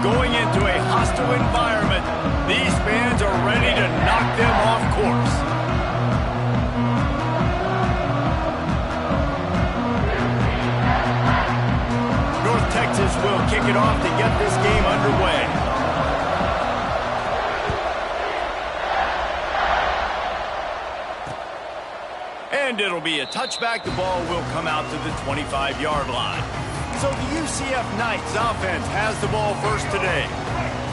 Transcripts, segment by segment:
Going into a hostile environment, these fans are ready to knock them off course. North Texas will kick it off to get this game underway. And it'll be a touchback. The ball will come out to the 25-yard line. So the UCF Knights offense has the ball first today.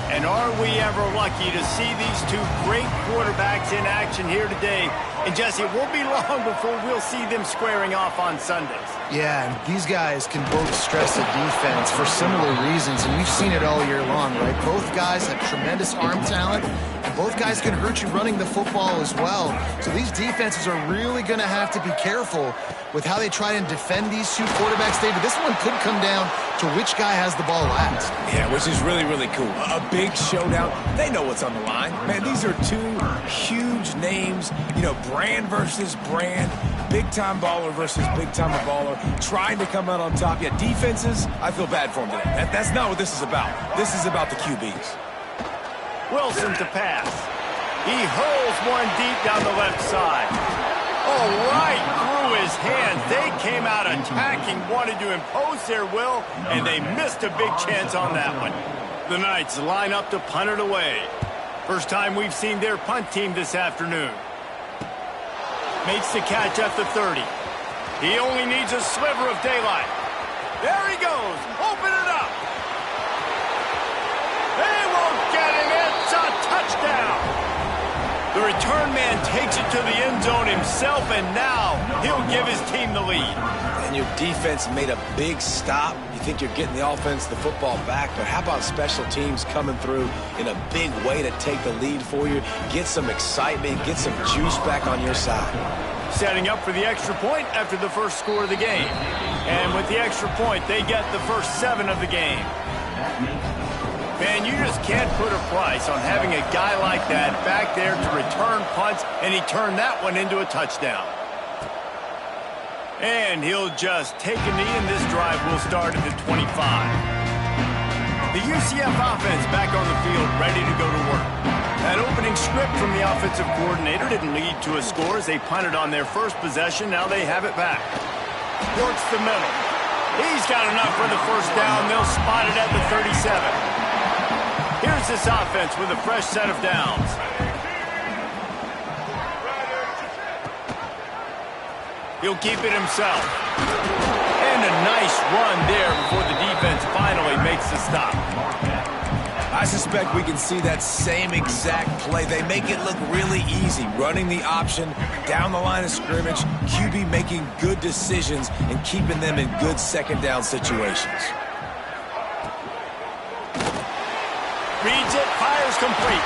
And are we ever lucky to see these two great quarterbacks in action here today? And Jesse, it won't be long before we'll see them squaring off on Sundays. Yeah, and these guys can both stress a defense for similar reasons, and we've seen it all year long, right? Both guys have tremendous arm talent, and both guys can hurt you running the football as well. So these defenses are really going to have to be careful with how they try and defend these two quarterbacks, David. This one could come down to which guy has the ball last. Yeah, which is really, really cool. A big showdown. They know what's on the line. Man, these are two huge names, you know, brand versus brand, big-time baller versus big-time baller, trying to come out on top. Yeah, defenses, I feel bad for them today. That's not what this is about. This is about the QBs. Wilson to pass. He hurls one deep down the left side. Oh, right through his hands. They came out attacking, wanted to impose their will, and they missed a big chance on that one. The Knights line up to punt it away. First time we've seen their punt team this afternoon. Makes the catch at the 30. He only needs a sliver of daylight. There he goes. Open it up. They won't get him. It's a touchdown. The return man takes it to the end zone himself, and now he'll give his team the lead. And your defense made a big stop. You think you're getting the offense, the football back, but how about special teams coming through in a big way to take the lead for you, get some excitement, get some juice back on your side. Setting up for the extra point after the first score of the game. And with the extra point, they get the first 7 of the game. Man, you just can't put a price on having a guy like that back there to return punts, and he turned that one into a touchdown. And he'll just take a knee, and this drive will start at the 25. The UCF offense back on the field, ready to go to work. That opening script from the offensive coordinator didn't lead to a score as they punted on their first possession. Now they have it back. Works the middle. He's got enough for the first down. They'll spot it at the 37. Here's this offense with a fresh set of downs. He'll keep it himself. And a nice run there before the defense finally makes the stop. I suspect we can see that same exact play. They make it look really easy, running the option down the line of scrimmage, QB making good decisions and keeping them in good second down situations. Reads it, fires complete.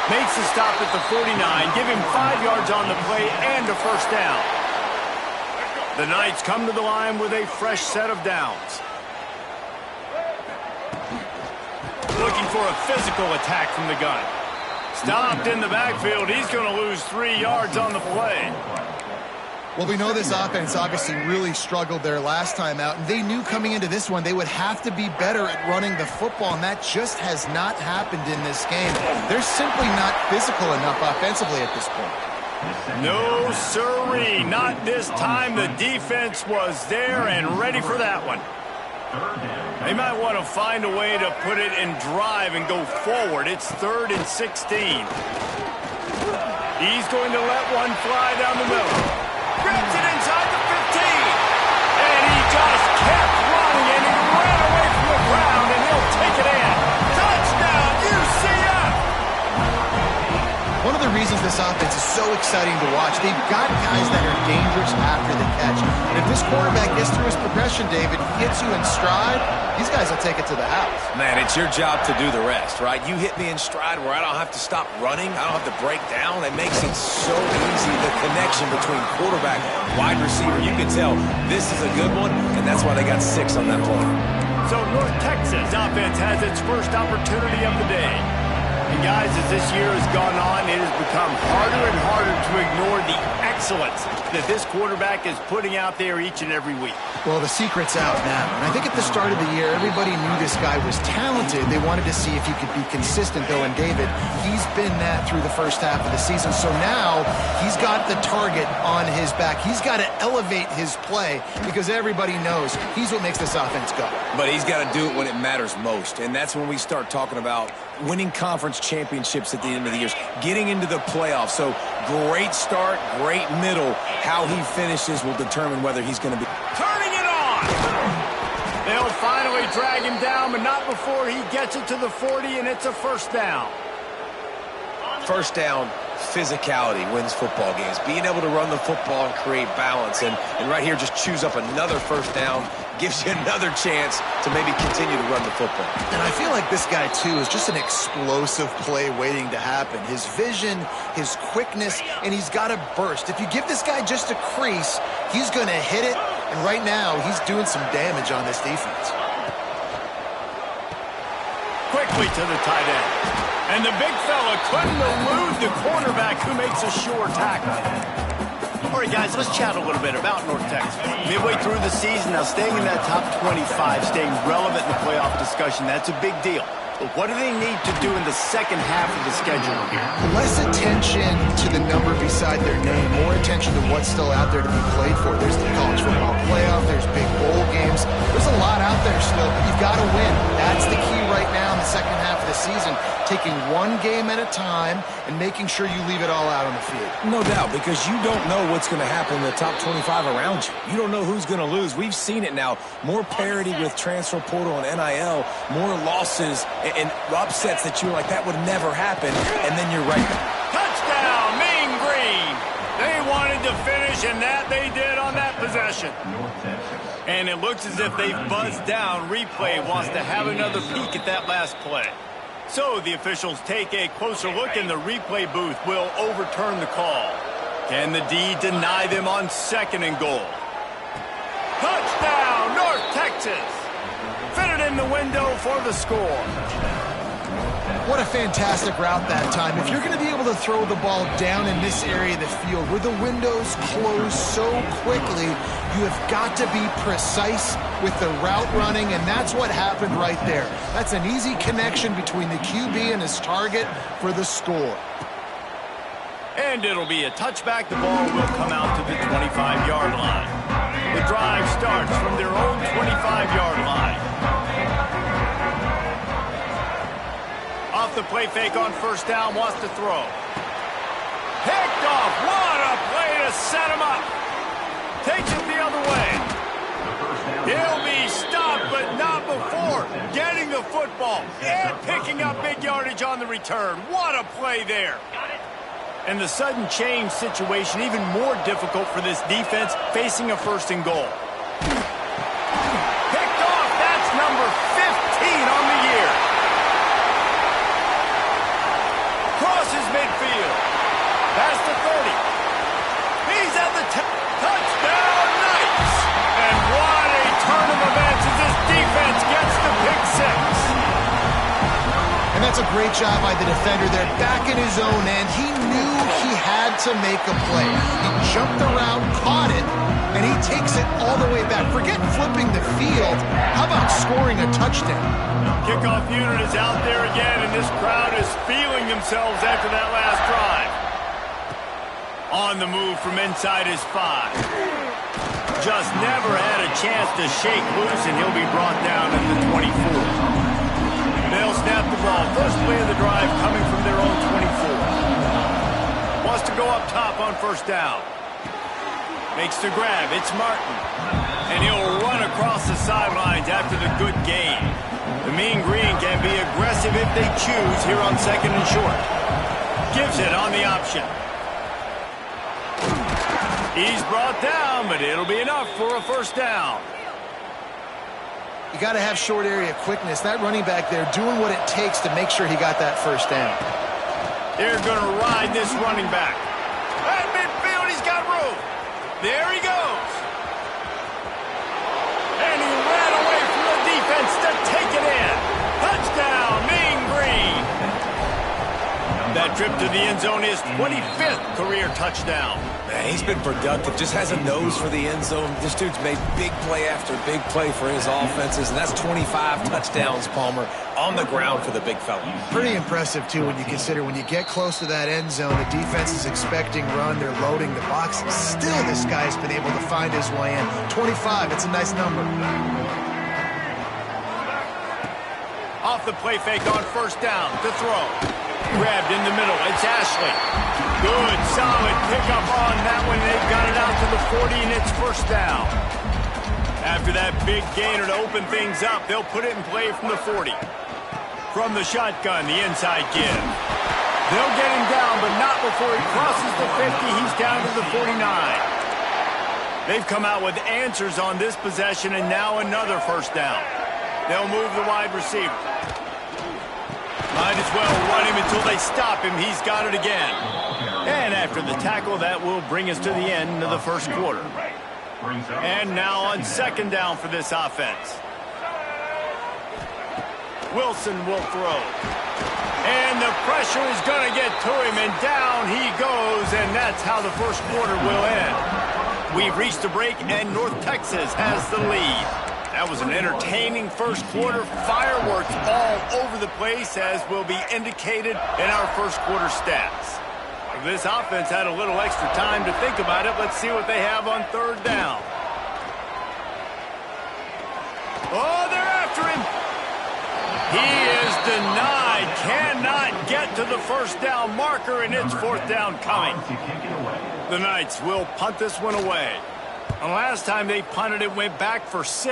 Makes the stop at the 49. Give him 5 yards on the play and a first down. The Knights come to the line with a fresh set of downs. Looking for a physical attack from the gun. Stopped in the backfield. He's going to lose 3 yards on the play. Well, we know this offense obviously really struggled there last time out, and they knew coming into this one they would have to be better at running the football, and that just has not happened in this game. They're simply not physical enough offensively at this point. No, sirree. Not this time. The defense was there and ready for that one. They might want to find a way to put it in drive and go forward. It's 3rd and 16. He's going to let one fly down the middle. Grabs it inside the 15. And he just kept running, and he ran away from the ground, and he'll take it in. Touchdown, UCF! One of the reasons this offense is so exciting to watch, they've got guys that are dangerous after the catch. And if this quarterback gets through his progression, David, hits you in stride, these guys will take it to the house. Man, it's your job to do the rest, right? You hit me in stride where I don't have to stop running. I don't have to break down. It makes it so easy, the connection between quarterback and wide receiver. You can tell this is a good one, and that's why they got 6 on that play. So North Texas offense has its first opportunity of the day. And guys, as this year has gone on, it has become harder and harder to ignore the excellence that this quarterback is putting out there each and every week. Well, the secret's out now. And I think at the start of the year, everybody knew this guy was talented. They wanted to see if he could be consistent, though. And David, he's been that through the first half of the season. So now he's got the target on his back. He's got to elevate his play because everybody knows he's what makes this offense go. But he's got to do it when it matters most. And that's when we start talking about winning conference championships at the end of the year, getting into the playoffs. So great start, great middle. How he finishes will determine whether he's going to be turning it on. They'll finally drag him down, but not before he gets it to the 40, and it's a first down. First down, physicality wins football games. Being able to run the football and create balance. And right here, just choose up another first down, gives you another chance to maybe continue to run the football. And I feel like this guy, too, is just an explosive play waiting to happen. His vision, his quickness, and he's got a burst. If you give this guy just a crease, he's going to hit it. And right now, he's doing some damage on this defense. Quickly to the tight end. And the big fella couldn't elude the quarterback who makes a sure tackle. All right, guys, let's chat a little bit about North Texas. Midway through the season, now staying in that top 25, staying relevant in the playoff discussion, that's a big deal. But what do they need to do in the second half of the schedule here? Less attention to the number beside their name, more attention to what's still out there to be played for. There's the college football playoff, there's big bowl games. There's a lot out there still, but you've got to win. That's the key right now in the second half of the season, taking one game at a time and making sure you leave it all out on the field. No doubt, because you don't know what's going to happen in the top 25 around you. You don't know who's going to lose. We've seen it now. More parity with transfer portal and NIL, more losses and upsets that you're like, that would never happen, and then you're right back. Touchdown, Mean Green! They wanted to finish, and that they did on that possession. And it looks as if they've buzzed down. Replay wants to have another peek at that last play. So the officials take a closer look, and the replay booth will overturn the call. Can the D deny them on 2nd and goal? Touchdown, North Texas! Fitted in the window for the score. What a fantastic route that time. If you're going to be able to throw the ball down in this area of the field where the windows close so quickly, you have got to be precise with the route running, and that's what happened right there. That's an easy connection between the QB and his target for the score. And it'll be a touchback. The ball will come out to the 25-yard line. The drive starts from their own 25-yard line. Off the play fake on first down, wants to throw. Picked off. What a play to set him up. Takes it the other way. He'll be stopped, but not before getting the football and picking up big yardage on the return. What a play there. And the sudden change situation even more difficult for this defense facing a 1st and goal. Picked off. That's number 15 on the year. Crosses midfield. Past the 30. He's at the touchdown. Nice. And what a turn of events as this defense gets the pick 6. And that's a great job by the defender there, back in his own end. He knew he had to make a play. He jumped around, caught it, and he takes it all the way back. Forget flipping the field. How about scoring a touchdown? Kickoff unit is out there again, and this crowd is feeling themselves after that last drive. On the move from inside his 5. Just never had a chance to shake loose, and he'll be brought down in the 24. They'll snap the ball. First play of the drive coming from their own 24. Wants to go up top on first down. Makes the grab. It's Martin. And he'll run across the sidelines after the good gain. The Mean Green can be aggressive if they choose here on 2nd and short. Gives it on the option. He's brought down, but it'll be enough for a first down. You got to have short area quickness. That running back there doing what it takes to make sure he got that first down. They're going to ride this running back. At midfield, he's got room. There he goes. And he ran away from the defense to take it in. Touchdown, Mean Green. trip to the end zone, his 25th career touchdown. Man, he's been productive, just has a nose for the end zone. This dude's made big play after big play for his offenses, and that's 25 touchdowns, Palmer, on the ground for the big fella. Pretty impressive, too, when you consider when you get close to that end zone, the defense is expecting run, they're loading the box. Still, this guy's been able to find his way in. 25, it's a nice number. Off the play fake on first down to throw. Grabbed in the middle. It's Ashley. Good, solid pickup on that one. They've got it out to the 40, and it's first down. After that big gainer to open things up, they'll put it in play from the 40. From the shotgun, the inside give. They'll get him down, but not before he crosses the 50. He's down to the 49. They've come out with answers on this possession, and now another first down. They'll move the wide receiver. Might as well run him until they stop him. He's got it again. And after the tackle, that will bring us to the end of the first quarter. And now on second down for this offense. Wilson will throw. And the pressure is going to get to him, and down he goes, and that's how the first quarter will end. We've reached the break, and North Texas has the lead. That was an entertaining first quarter. Fireworks all over the place, as will be indicated in our first quarter stats. If this offense had a little extra time to think about it, let's see what they have on third down. Oh, they're after him. He is denied. Cannot get to the first down marker, and it's fourth down coming. The Knights will punt this one away. And last time they punted, it went back for 6. And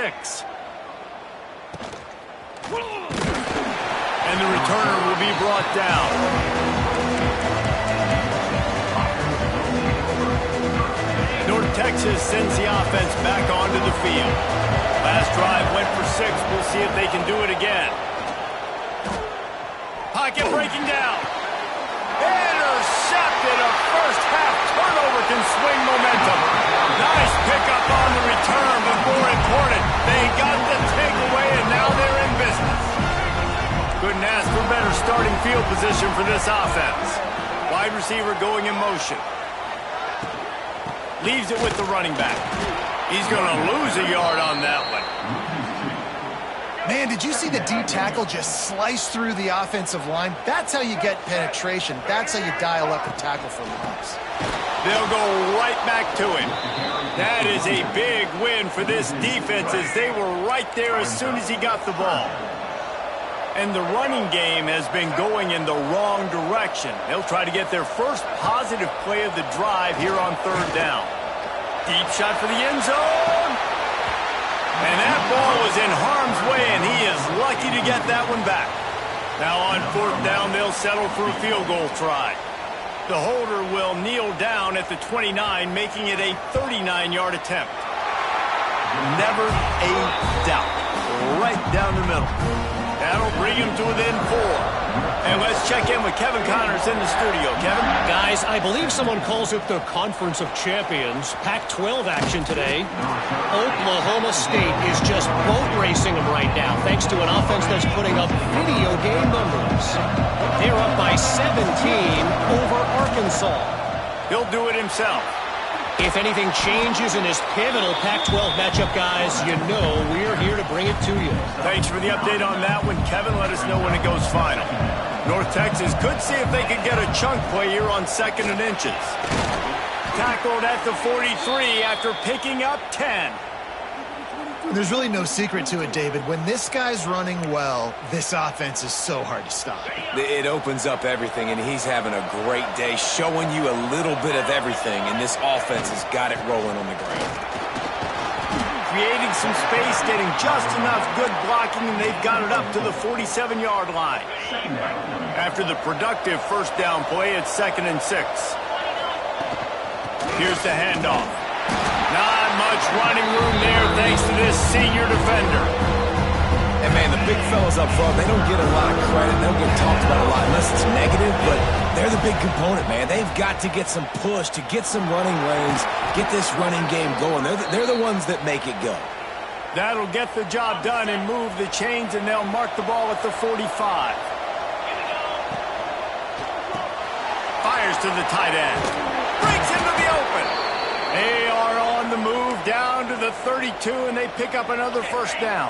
the returner will be brought down. North Texas sends the offense back onto the field. Last drive went for 6. We'll see if they can do it again. Pocket breaking down. Intercepted. A first half turnover can swing momentum. Nice pickup on the return, but more important, they got the takeaway, and now they're in business. Couldn't ask for better starting field position for this offense. Wide receiver going in motion. Leaves it with the running back. He's going to lose a yard on that one. Man, did you see the D tackle just slice through the offensive line? That's how you get penetration. That's how you dial up a tackle for loss. They'll go right back to him. That is a big win for this defense, as they were right there as soon as he got the ball. And the running game has been going in the wrong direction. They'll try to get their first positive play of the drive here on third down. Deep shot for the end zone. And that ball was in harm's way, and he is lucky to get that one back. Now on fourth down, they'll settle for a field goal try. The holder will kneel down at the 29, making it a 39-yard attempt. Never a doubt. Right down the middle. That'll bring him to within 4. And let's check in with Kevin Connors in the studio. Kevin? Guys, I believe someone calls it the Conference of Champions. Pac-12 action today. Oklahoma State is just boat racing them right now, thanks to an offense that's putting up video game numbers. They're up by 17 over Arkansas. He'll do it himself. If anything changes in this pivotal Pac-12 matchup, guys, you know we're here to bring it to you. Thanks for the update on that one, Kevin. Let us know when it goes final. North Texas could see if they could get a chunk play here on 2nd and inches. Tackled at the 43 after picking up 10. There's really no secret to it, David. When this guy's running well, this offense is so hard to stop. It opens up everything, and he's having a great day, showing you a little bit of everything, and this offense has got it rolling on the ground. Creating some space, getting just enough good blocking, and they've got it up to the 47-yard line. After the productive first down play, it's 2nd and 6. Here's the handoff. Not much running room there thanks to this senior defender. And, man, the big fellas up front, they don't get a lot of credit. They don't get talked about a lot unless it's negative, but they're the big component, man. They've got to get some push, to get some running lanes, get this running game going. They're the ones that make it go. That'll get the job done and move the chains, and they'll mark the ball at the 45. fires to the tight end. Breaks into the open. They are on the move down to the 32, and they pick up another first down.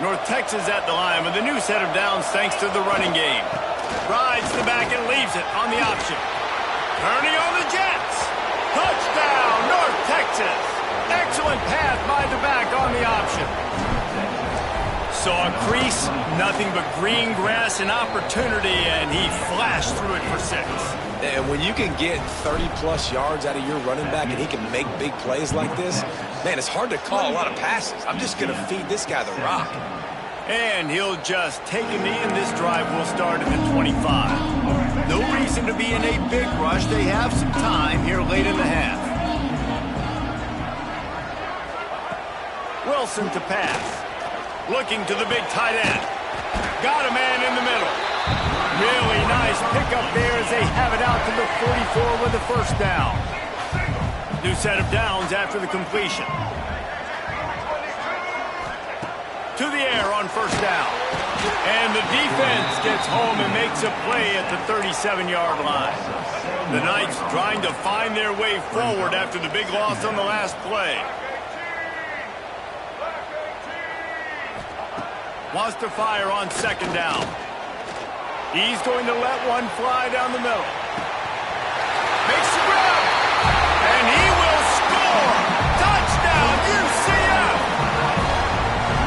North Texas at the line with a new set of downs thanks to the running game. Rides the back and leaves it on the option. Turning on the Jets. Touchdown, North Texas. Excellent pass by the back on the option. Saw a crease, nothing but green grass and opportunity, and he flashed through it for 6. And when you can get 30-plus yards out of your running back and he can make big plays like this, man, it's hard to call a lot of passes. I'm just going to feed this guy the rock. And he'll just take a knee, and this drive will start at the 25. No reason to be in a big rush. They have some time here late in the half. Wilson to pass. Looking to the big tight end. Got a man in the middle. Really nice pickup there as they have it out to the 44 with the first down. New set of downs after the completion. To the air on first down. And the defense gets home and makes a play at the 37-yard line. The Knights trying to find their way forward after the big loss on the last play. Wants to fire on second down. He's going to let one fly down the middle. Makes the grab. And he will score. Touchdown, UCF.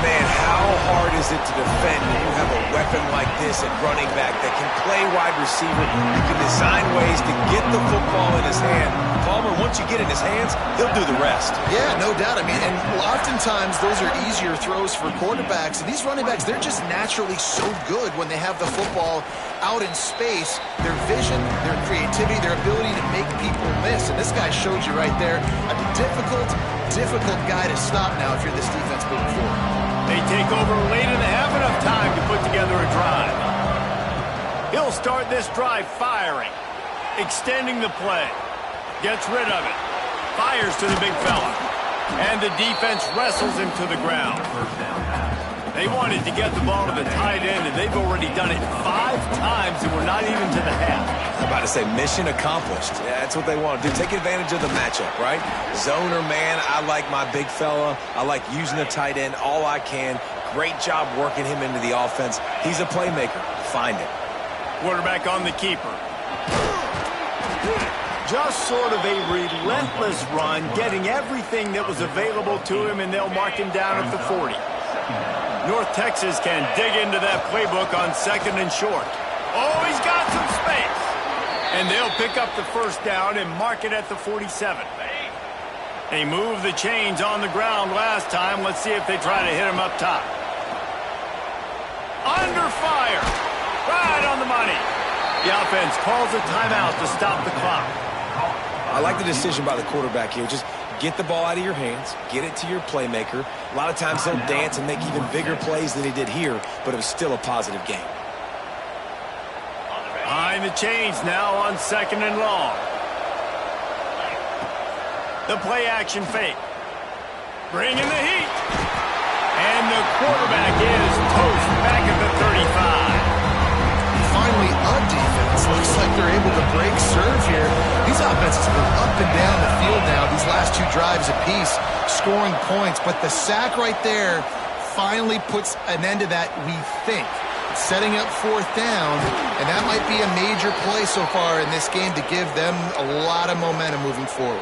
Man, how hard is it to defend when you have a weapon like this at running back that can play wide receiver? You can design ways to get the football in his hand. Palmer, once you get it in his hands, he'll do the rest. Yeah, no doubt. I mean, and oftentimes those are easier throws for quarterbacks. And these running backs, they're just naturally so good when they have the football out in space. Their vision, their creativity, their ability to make people miss. And this guy showed you right there a difficult guy to stop now if you're this defense moving forward. They take over late in the half, enough time to put together a drive. He'll start this drive firing, extending the play. Gets rid of it. Fires to the big fella. And the defense wrestles him to the ground. They wanted to get the ball to the tight end, and they've already done it 5 times, and we're not even to the half. I'm about to say mission accomplished. Yeah, that's what they want to do. Take advantage of the matchup, right? Zone or man, I like my big fella. I like using the tight end all I can. Great job working him into the offense. He's a playmaker. Find it. Quarterback on the keeper. Just sort of a relentless run, getting everything that was available to him, and they'll mark him down at the 40. North Texas can dig into that playbook on second and short. Oh, he's got some space. And they'll pick up the first down and mark it at the 47. They moved the chains on the ground last time. Let's see if they try to hit him up top. Under fire. Right on the money. The offense calls a timeout to stop the clock. I like the decision by the quarterback here. Just get the ball out of your hands, get it to your playmaker. A lot of times he'll dance and make even bigger plays than he did here, but it was still a positive game. Behind the chains now on second and long. The play action fake. Bringing the heat. And the quarterback is toast back at the 35. Finally, a defense. Looks like they're able to break serve here. These offenses go up and down the field now, these last 2 drives apiece, scoring points. But the sack right there finally puts an end to that, we think. Setting up 4th down, and that might be a major play so far in this game to give them a lot of momentum moving forward.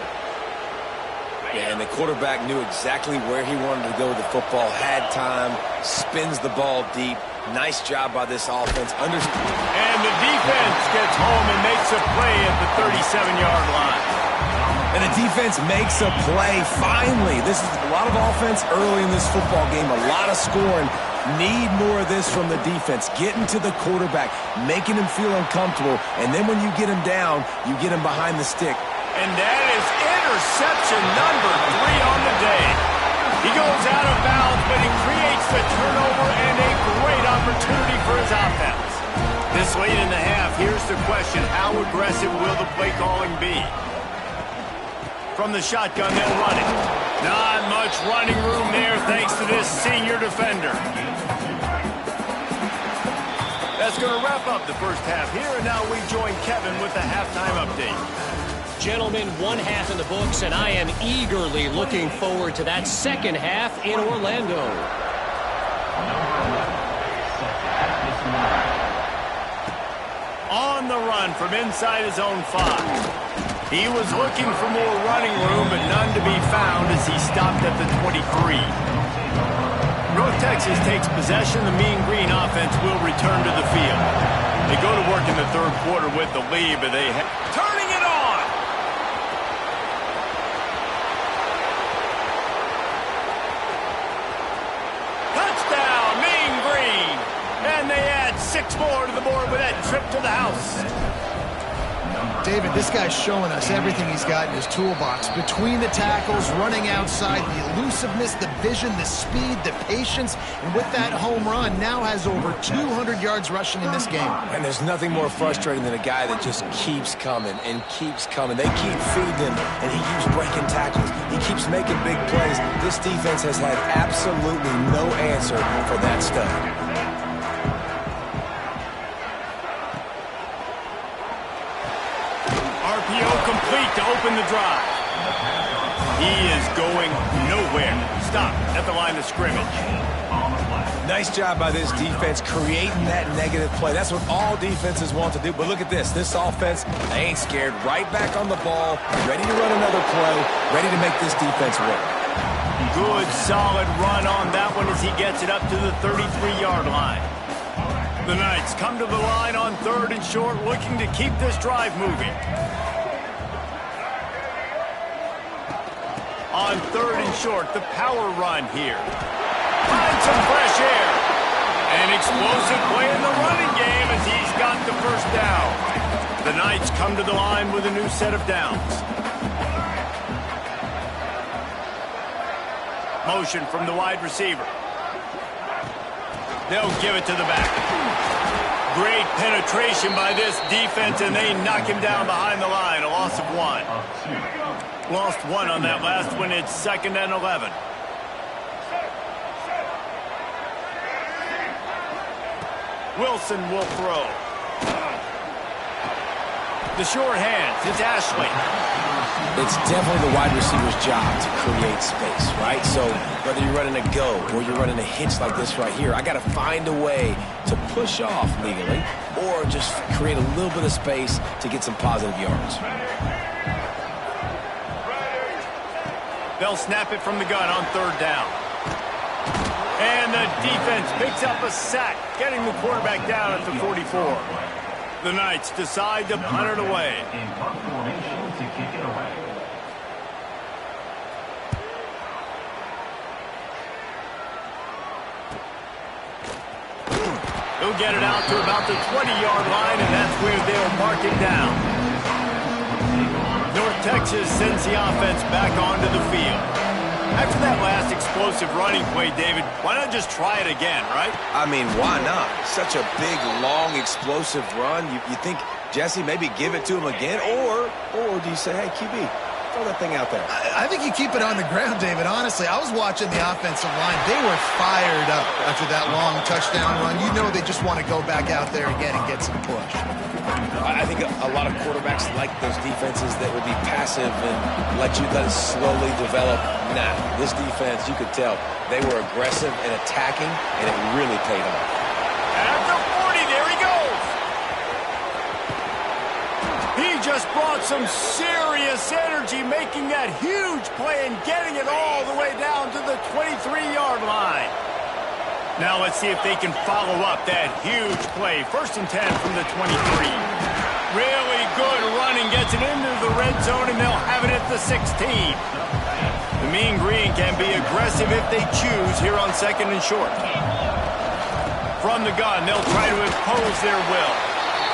Yeah, and the quarterback knew exactly where he wanted to go with the football, had time, spins the ball deep. Nice job by this offense. And the defense gets home and makes a play at the 37-yard line. And the defense makes a play, finally. This is a lot of offense early in this football game, a lot of scoring. Need more of this from the defense. Getting to the quarterback, making him feel uncomfortable, and then when you get him down, you get him behind the stick. And that is interception number 3 on the day. He goes out of bounds, but he creates the turnover and a great opportunity for his offense. This late in the half, here's the question: how aggressive will the play calling be? From the shotgun, they'll run it. Not much running room there thanks to this senior defender. That that's going to wrap up the first half here, and now we join Kevin with the halftime update. Gentlemen, one half in the books, and I am eagerly looking forward to that second half in Orlando. On the run from inside his own 5. He was looking for more running room, but none to be found as he stopped at the 23. North Texas takes possession. The Mean Green offense will return to the field. They go to work in the third quarter with the lead, but they turning it on. Touchdown, Mean Green. And they add 6 more to the board with that trip to the house. David, this guy's showing us everything he's got in his toolbox. Between the tackles, running outside, the elusiveness, the vision, the speed, the patience, and with that home run, now has over 200 yards rushing in this game. And there's nothing more frustrating than a guy that just keeps coming and keeps coming. They keep feeding him, and he keeps breaking tackles. He keeps making big plays. This defense has had absolutely no answer for that stud. RPO complete to open the drive. He is going nowhere. Stop at the line of scrimmage. Nice job by this defense creating that negative play. That's what all defenses want to do. But look at this. This offense, they ain't scared. Right back on the ball, ready to run another play, ready to make this defense work. Good, solid run on that one as he gets it up to the 33-yard line. The Knights come to the line on 3rd and short, looking to keep this drive moving. On 3rd and short, the power run here. Find some fresh air. An explosive play in the running game as he's got the first down. The Knights come to the line with a new set of downs. Motion from the wide receiver. They'll give it to the back. Great penetration by this defense, and they knock him down behind the line. A loss of 1. Lost 1 on that last one. It's 2nd and 11. Wilson will throw. The short hands. It's Ashley. It's definitely the wide receiver's job to create space, right? So whether you're running a go or you're running a hitch like this right here, I got to find a way to push off legally or just create a little bit of space to get some positive yards. They'll snap it from the gun on 3rd down. And the defense picks up a sack, getting the quarterback down at the 44. The Knights decide to punt it away. He'll get it out to about the 20-yard line, and that's where they'll mark it down. North Texas sends the offense back onto the field. After that last explosive running play, David, why not just try it again, right? I mean, why not? Such a big, long, explosive run. You think, Jesse, maybe give it to him again? Or do you say, hey, QB, throw that thing out there? I think you keep it on the ground, David. Honestly, I was watching the offensive line. They were fired up after that long touchdown run. You know they just want to go back out there again and get some push. I think a lot of quarterbacks like those defenses that will be passive and let it slowly develop. Nah, this defense, you could tell, they were aggressive and attacking, and it really paid off. At the 40, there he goes. He just brought some serious energy, making that huge play and getting it all the way down to the 23-yard line. Now let's see if they can follow up that huge play. 1st and 10 from the 23. Really good running, gets it into the red zone, and they'll have it at the 16. The Mean Green can be aggressive if they choose here on 2nd and short. From the gun, they'll try to impose their will.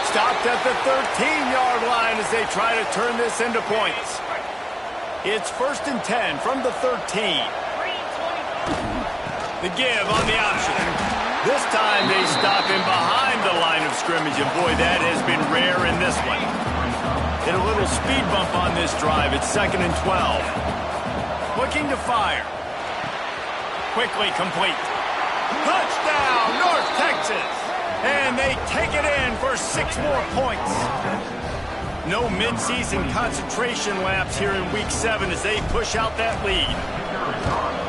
Stopped at the 13-yard line as they try to turn this into points. It's 1st and 10 from the 13. The give on the option. This time they stop him behind the line of scrimmage, and boy, that has been rare in this one. Hit a little speed bump on this drive. It's 2nd and 12. Looking to fire. Quickly complete. Touchdown, North Texas! And they take it in for 6 more points. No midseason concentration laps here in Week 7 as they push out that lead.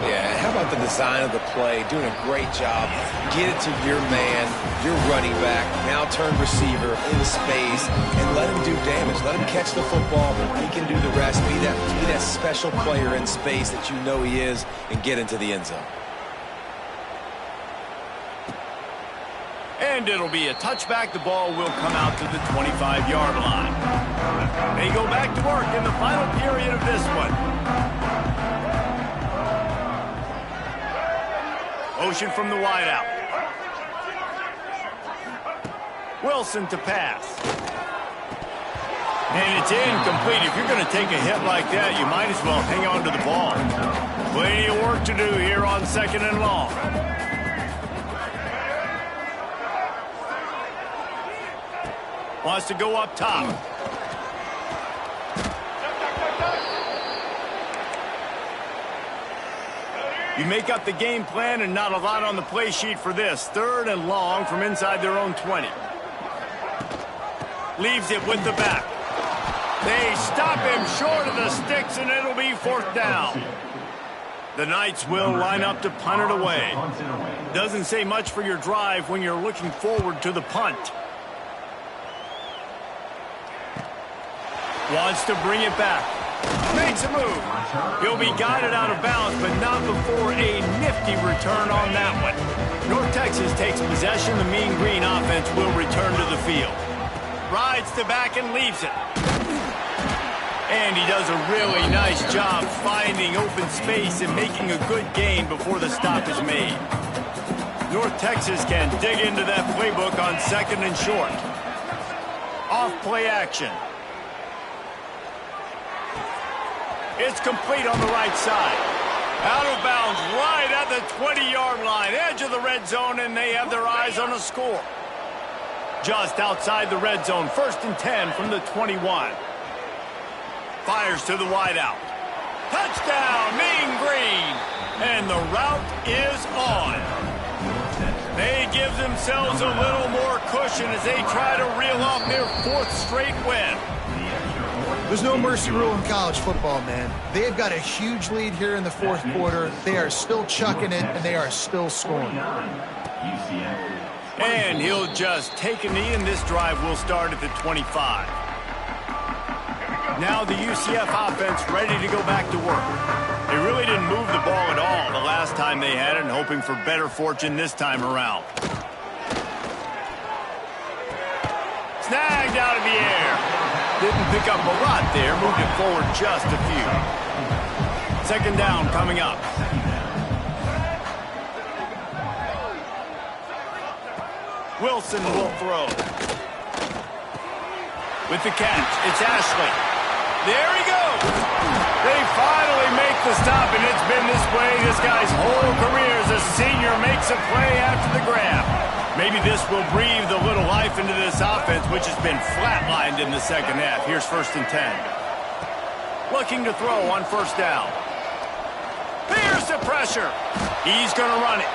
Yeah, how about the design of the play? Doing a great job. Get it to your man, your running back, now turn receiver in space, and let him do damage. Let him catch the football. He can do the rest. Be that special player in space that you know he is, and get into the end zone. And it'll be a touchback. The ball will come out to the 25-yard line. They go back to work in the final period of this one. Motion from the wideout. Wilson to pass. And it's incomplete. If you're going to take a hit like that, you might as well hang on to the ball. Plenty of work to do here on 2nd and long. Wants to go up top. You make up the game plan and not a lot on the play sheet for this. 3rd and long from inside their own 20. Leaves it with the back. They stop him short of the sticks, and it'll be 4th down. The Knights will line up to punt it away. Doesn't say much for your drive when you're looking forward to the punt. Wants to bring it back. Makes a move. He'll be guided out of bounds, but not before a nifty return on that one. North Texas takes possession. The Mean Green offense will return to the field. Rides to back and leaves it. And he does a really nice job finding open space and making a good gain before the stop is made. North Texas can dig into that playbook on 2nd and short. Off play action. It's complete on the right side. Out of bounds right at the 20-yard line. Edge of the red zone, and they have their eyes on a score. Just outside the red zone. 1st and 10 from the 21. Fires to the wideout. Touchdown, Mean Green. And the route is on. They give themselves a little more cushion as they try to reel off their 4th straight win. There's no mercy rule in college football, man. They've got a huge lead here in the 4th quarter. They are still chucking it, and they are still scoring. And he'll just take a knee, and this drive will start at the 25. Now the UCF offense ready to go back to work. They really didn't move the ball at all the last time they had it, and hoping for better fortune this time around. Snagged out of the air. Didn't pick up a lot there, moved it forward just a few. 2nd down coming up. Wilson will throw. With the catch, it's Ashley. There he goes. They finally make the stop, and it's been this way this guy's whole career as a senior makes a play after the grab. Maybe this will breathe a little life into this offense, which has been flatlined in the 2nd half. Here's 1st and 10. Looking to throw on 1st down. Here's the pressure. He's going to run it.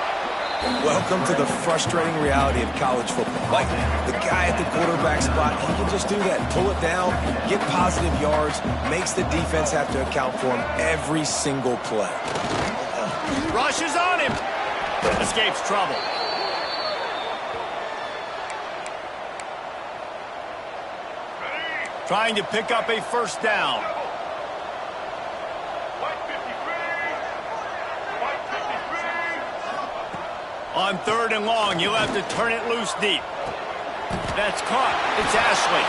Welcome to the frustrating reality of college football. Like, the guy at the quarterback spot, he can just do that. Pull it down, get positive yards, makes the defense have to account for him every single play. Rushes on him. Escapes trouble. Trying to pick up a 1st down. On 3rd and long, you'll have to turn it loose deep. That's caught. It's Ashley.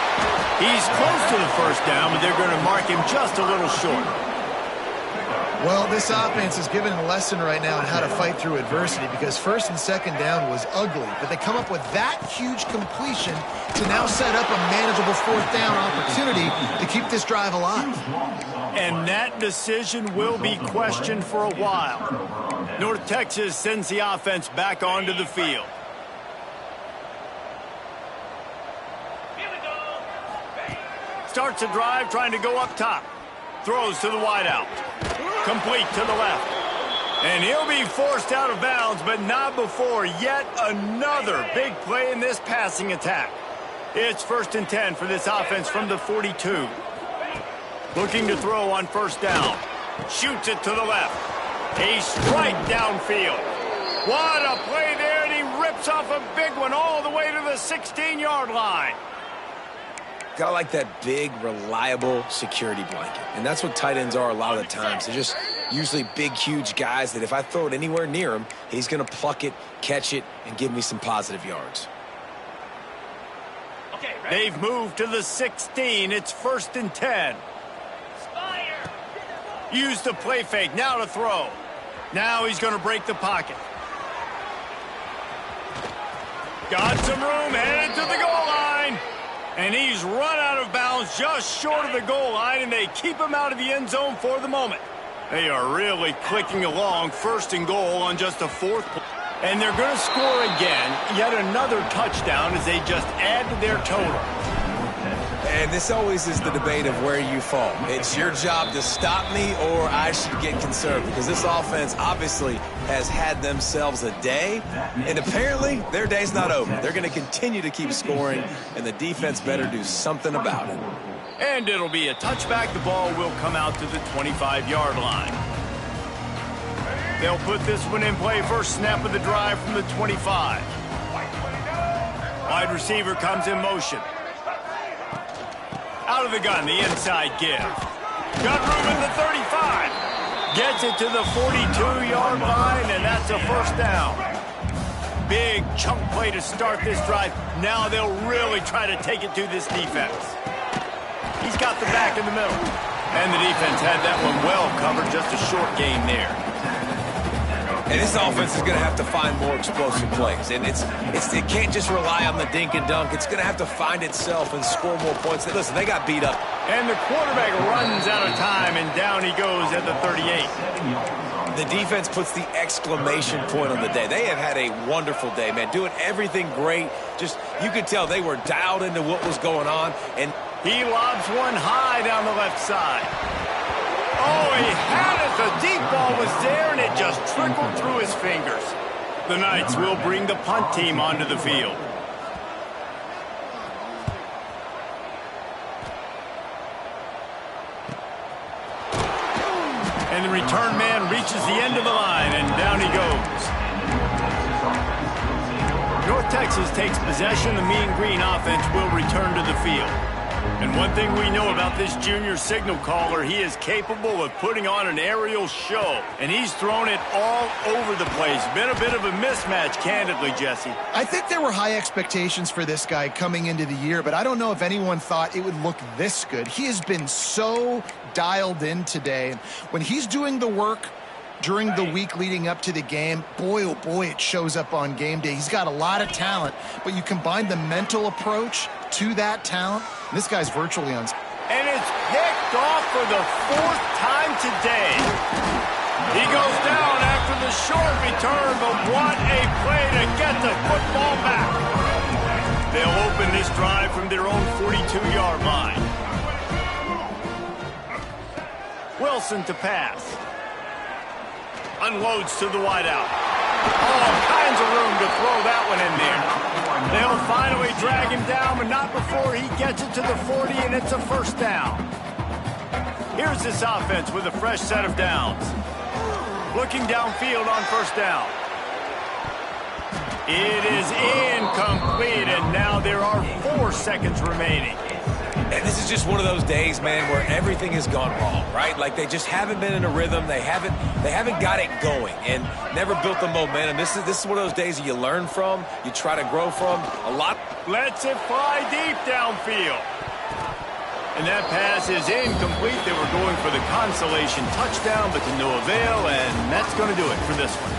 He's close to the 1st down, but they're going to mark him just a little short. Well, this offense is given a lesson right now on how to fight through adversity, because 1st and 2nd down was ugly, but they come up with that huge completion to now set up a manageable 4th down opportunity to keep this drive alive. And that decision will be questioned for a while. North Texas sends the offense back onto the field. Starts a drive trying to go up top. Throws to the wideout. Complete to the left. And he'll be forced out of bounds, but not before yet another big play in this passing attack. It's 1st and 10 for this offense from the 42. Looking to throw on 1st down. Shoots it to the left. A strike downfield. What a play there, and he rips off a big one all the way to the 16-yard line. Gotta like that big, reliable security blanket. And that's what tight ends are a lot of the times. They're just usually big, huge guys that if I throw it anywhere near him, he's going to pluck it, catch it, and give me some positive yards. They've moved to the 16. It's 1st and 10. Use the play fake. Now to throw. Now he's going to break the pocket. Got some room, headed to the goal line. And he's run out of bounds just short of the goal line, and they keep him out of the end zone for the moment. They are really clicking along, 1st and goal on just a 4th play. And they're going to score again, yet another touchdown as they just add to their total. And this always is the debate of where you fall. It's your job to stop me or I should get concerned, because this offense obviously has had themselves a day, and apparently their day's not over. They're going to continue to keep scoring, and the defense better do something about it. And it'll be a touchback. The ball will come out to the 25-yard line. They'll put this one in play. First snap of the drive from the 25. Wide receiver comes in motion. Out of the gun, the inside give. Got room in the 35. Gets it to the 42-yard line, and that's a 1st down. Big chunk play to start this drive. Now they'll really try to take it to this defense. He's got the back in the middle. And the defense had that one well covered, just a short gain there. And this offense is going to have to find more explosive plays. And it can't just rely on the dink and dunk. It's going to have to find itself and score more points. Listen, they got beat up. And the quarterback runs out of time, and down he goes at the 38. The defense puts the exclamation point on the day. They have had a wonderful day, man. Doing everything great. Just, you could tell they were dialed into what was going on. And he lobs one high down the left side. Oh, he had it. The deep ball was there, and it just trickled through his fingers. The Knights will bring the punt team onto the field. And the return man reaches the end of the line, and down he goes. North Texas takes possession. The Mean Green offense will return to the field. And one thing we know about this junior signal caller, he is capable of putting on an aerial show. And he's thrown it all over the place. Been a bit of a mismatch, candidly, Jesse. I think there were high expectations for this guy coming into the year, but I don't know if anyone thought it would look this good. He has been so dialed in today. When he's doing the work during the week leading up to the game, boy, oh boy, it shows up on game day. He's got a lot of talent, but you combine the mental approach to that talent, and this guy's virtually on. And it's picked off for the 4th time today. He goes down after the short return, but what a play to get the football back. They'll open this drive from their own 42-yard line. Wilson to pass. Unloads to the wideout. All kinds of room to throw that one in there. They'll finally drag him down, but not before he gets it to the 40, and it's a 1st down. Here's this offense with a fresh set of downs. Looking downfield on 1st down. It is incomplete, and now there are 4 seconds remaining. And this is just one of those days, man, where everything has gone wrong, right? Like they just haven't been in a rhythm. They haven't got it going and never built the momentum. This is one of those days that you learn from, you try to grow from a lot. Lets it fly deep downfield. And that pass is incomplete. They were going for the consolation touchdown, but to no avail, and that's going to do it for this one.